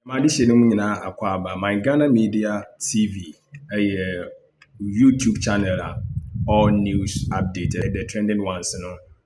Madishe no nyina akwaba my Ghana Media TV a YouTube channel all news updated the trending ones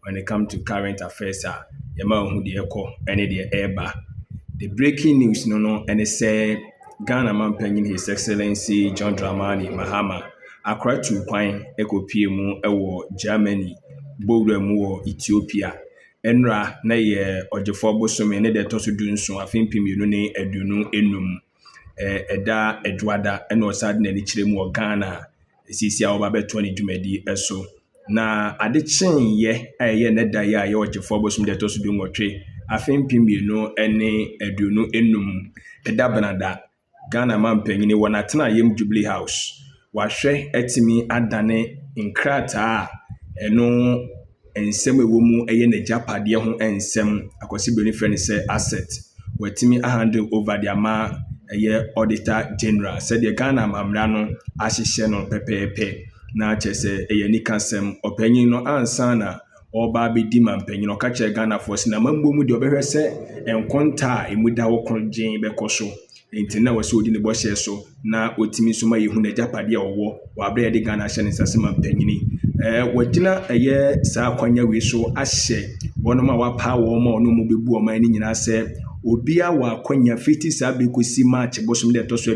when it come to current affairs yema hu de ekọ ene de eba the breaking news and say Ghana Mampanyin His Excellency John Dramani Mahama akratu kwan ekopie mu ewo Germany bowra mu wo Ethiopia enra na ye ogyefo bosome ne de toso du nso afempim yenu ne adunu enum ɛda adwada ɛna ɔsade na kyerɛ mu wɔ Ghana esisi a ɔba bɛtɔ ne dwumadi ɛso na ade kyenyɛ a ɛyɛ ne da yɛ a yɛ ɔgyefo bosom de toso du nwɔtwe afempim yenu ne adunu enum ɛda benada Ghana Mampanyin wɔ n'atena yɛm Jubilee House wahwɛ atimi adane nkrataa ɛno nsɛm ɛwɔ mu ɛyɛ n'agyapadeɛ ho nsɛm akwasi bɛni frɛ ne sɛ asset watimi handle over the ama ɛyɛ Auditor-General sɛdeɛ Ghana amamra no ahyehyɛ no pɛpɛɛpɛ na kyerɛ sɛ ɛyɛ nikasɛm ɔpanyin no ansa na ɔba bɛdi mampanyin ɔka kyerɛ Ghanafoɔ sɛ na mambo mu deɛ ɔbɛhwɛ sɛ nkonta a ɛmu da wɔ kɔngyen bɛkɔ so nti na wɔsɛ odi ne bɔhyɛ so na otimi nso ma yehu n'agyapadeɛ a ɔwɔ wabere yɛde Ghana ahyɛ ne nsase mampanyini wɔgyina ɛyɛ saa kwanya wei so ahyɛ wɔnom a wapa wɔn ma ɔno mu bɛbu ɔman no nyinaa sɛ obia wɔ akwanya fiti saa bɛkɔsi March bosom de ɛtɔ so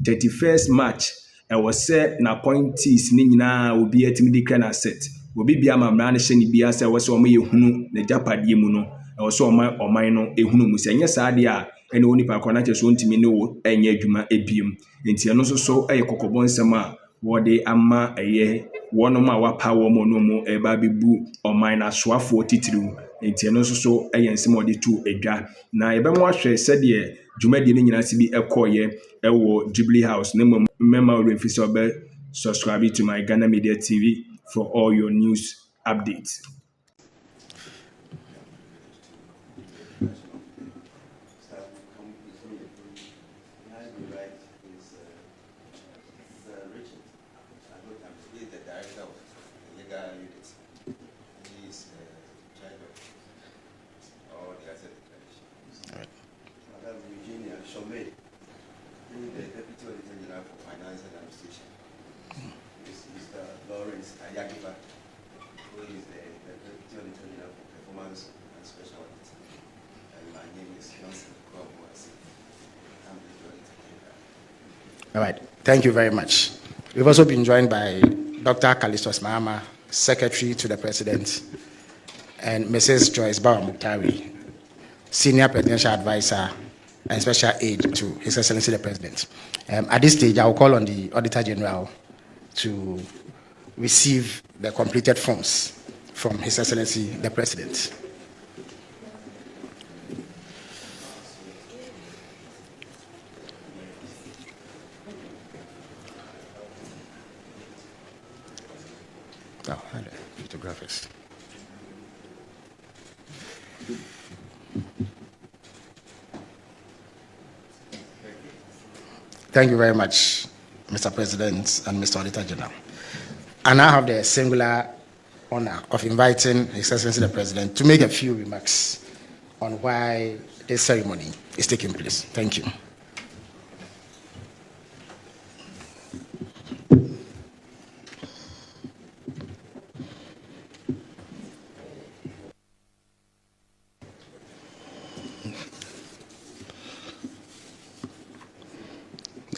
31st March ɛwɔ sɛ na appointees ne nyinaa obi atimi de kra na set obi bia mamra no hyɛ ne bia sɛ ɛwɔ sɛ ɔmo yɛhunu n'agyapadeɛ mu no ɛwɔ sɛ ɔman no ehunu mu sɛ ɛnyɛ saa deɛ a ɛne onipa kɔ na kyerɛ so ntimi ne wo ɛnyɛ adwuma ebiem nti ɛno nso so ɛyɛ kɔkɔbɔ nsɛm a wɔde ama ɛyɛ wɔnom a wapa wɔn mo no mu ɛba bɛbu ɔman na soafoɔ titiriw nti ɛno nso so ɛyɛ nsɛm a wɔde tu adwa na yɛbɛmo ahwɛ sɛdeɛ dwumadie no nyinaa si bi ɛkɔɔyɛ ɛwɔ Jubilee House ne mmɛma ɔremfi sɛ ɔbɛ subscribe to my Ghana Media TV for all your news updates. The Deputy Auditor-General for Finance and Administration is Mr. Lawrence Ayagiba, who is the Deputy Auditor-General for Performance and Special Audit. And my name is John Akuamoah Asiedu. I'm the Auditor-General. All right, thank you very much. We've also been joined by Dr. Callistus Mahama, Secretary to the President, and Mrs. Joyce Bawa-Muktari, Senior Presidential Advisor and Special Aide to His Excellency the President. At this stage, I will call on the Auditor-General to receive the completed forms from His Excellency the President. Oh, and the photographers. Thank you very much, Mr. President and Mr. Auditor-General. I now have the singular honor of inviting His Excellency the President to make a few remarks on why this ceremony is taking place. Thank you.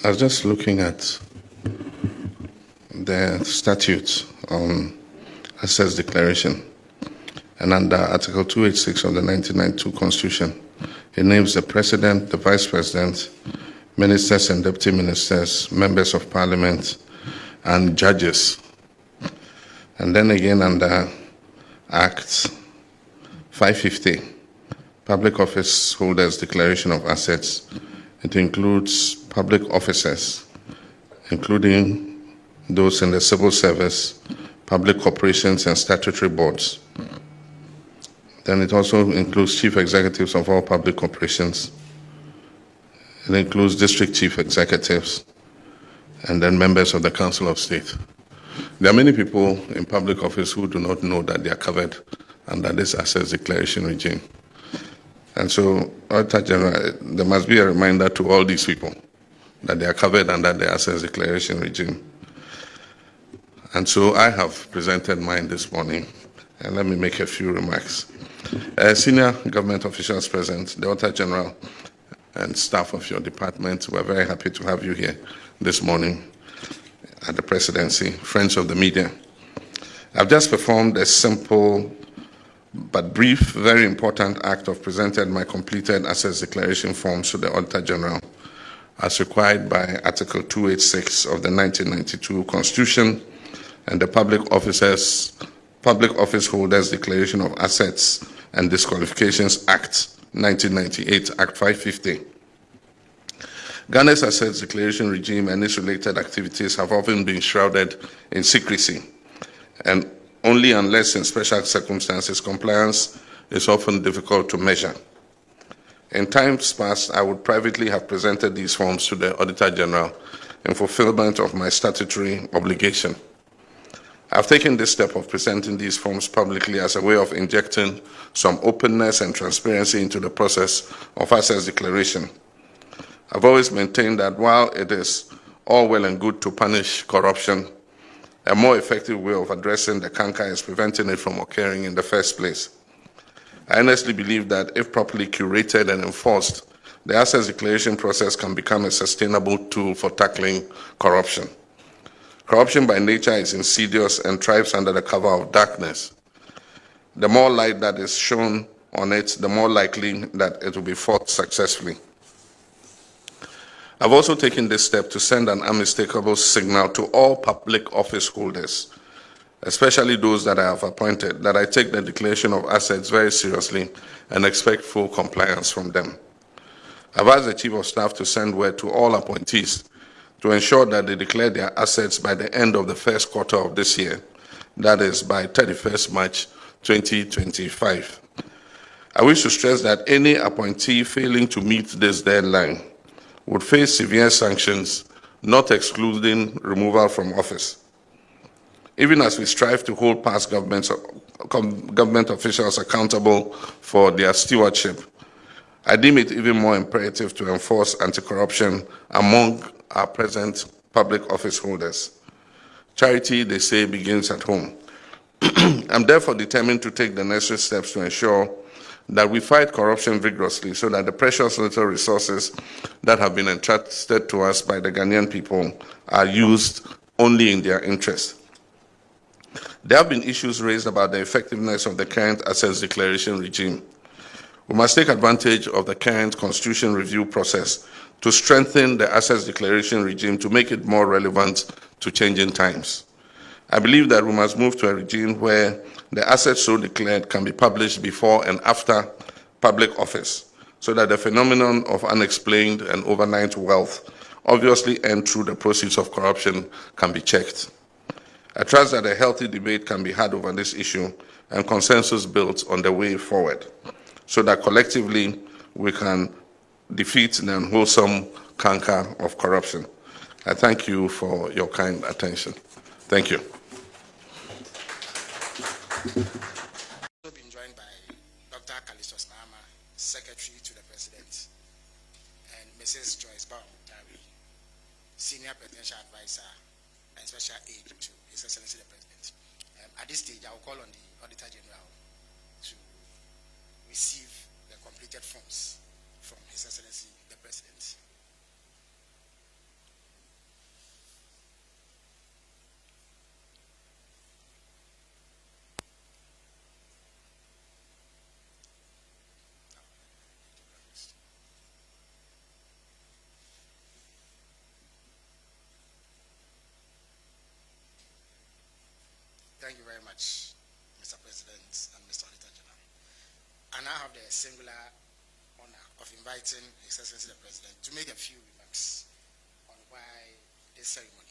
I was just looking at the statute on Assets Declaration, and under Article 286 of the 1992 Constitution, it names the President, the Vice President, Ministers and Deputy Ministers, Members of Parliament, and judges. And then again under Act 550, Public Office Holders Declaration of Assets, it includes public officers, including those in the civil service, public corporations, and statutory boards. Then it also includes chief executives of all public corporations. It includes district chief executives, and then members of the Council of State. There are many people in public office who do not know that they are covered under this assets declaration regime. And so, Auditor-General, there must be a reminder to all these people that they are covered under the assets declaration regime. And so I have presented mine this morning, and let me make a few remarks. Senior government officials present, the Auditor-General and staff of your department, we're very happy to have you here this morning at the presidency, friends of the media. I've just performed a simple but brief, very important act of presenting my completed assets declaration forms to the Auditor-General as required by Article 286 of the 1992 Constitution and the Public Office Holders Declaration of Assets and Disqualifications Act 1998, Act 550. Ghana's assets declaration regime and its related activities have often been shrouded in secrecy, and only unless in special circumstances, compliance is often difficult to measure. In times past, I would privately have presented these forms to the Auditor-General in fulfillment of my statutory obligation. I've taken this step of presenting these forms publicly as a way of injecting some openness and transparency into the process of assets declaration. I've always maintained that while it is all well and good to punish corruption, a more effective way of addressing the canker is preventing it from occurring in the first place. I honestly believe that if properly curated and enforced, the assets declaration process can become a sustainable tool for tackling corruption. Corruption by nature is insidious and thrives under the cover of darkness. The more light that is shone on it, the more likely that it will be fought successfully. I've also taken this step to send an unmistakable signal to all public office holders, especially those that I have appointed, that I take the declaration of assets very seriously and expect full compliance from them. I've asked the Chief of Staff to send word to all appointees to ensure that they declare their assets by the end of the first quarter of this year, that is by 31st March 2025. I wish to stress that any appointee failing to meet this deadline would face severe sanctions, not excluding removal from office. Even as we strive to hold past government officials accountable for their stewardship, I deem it even more imperative to enforce anti-corruption among our present public office holders. Charity, they say, begins at home. I'm therefore determined to take the necessary steps to ensure that we fight corruption vigorously so that the precious little resources that have been entrusted to us by the Ghanaian people are used only in their interest. There have been issues raised about the effectiveness of the current assets declaration regime. We must take advantage of the current constitution review process to strengthen the assets declaration regime to make it more relevant to changing times. I believe that we must move to a regime where the assets so declared can be published before and after public office, so that the phenomenon of unexplained and overnight wealth, obviously earned through the proceeds of corruption, can be checked. I trust that a healthy debate can be had over this issue and consensus built on the way forward, so that collectively we can defeat the unwholesome canker of corruption. I thank you for your kind attention. Thank you. I've been joined by Dr. Mahama, Secretary to the President, and Mrs. Joyce Bawamutari, Senior Presidential Advisor and Special Aide to His Excellency the President. At this stage, I will call on the Auditor-General to receive the completed forms from His Excellency the President. Thank you very much, Mr. President and Mr. Auditor-General. I now have the singular honor of inviting His Excellency the President to make a few remarks on why this ceremony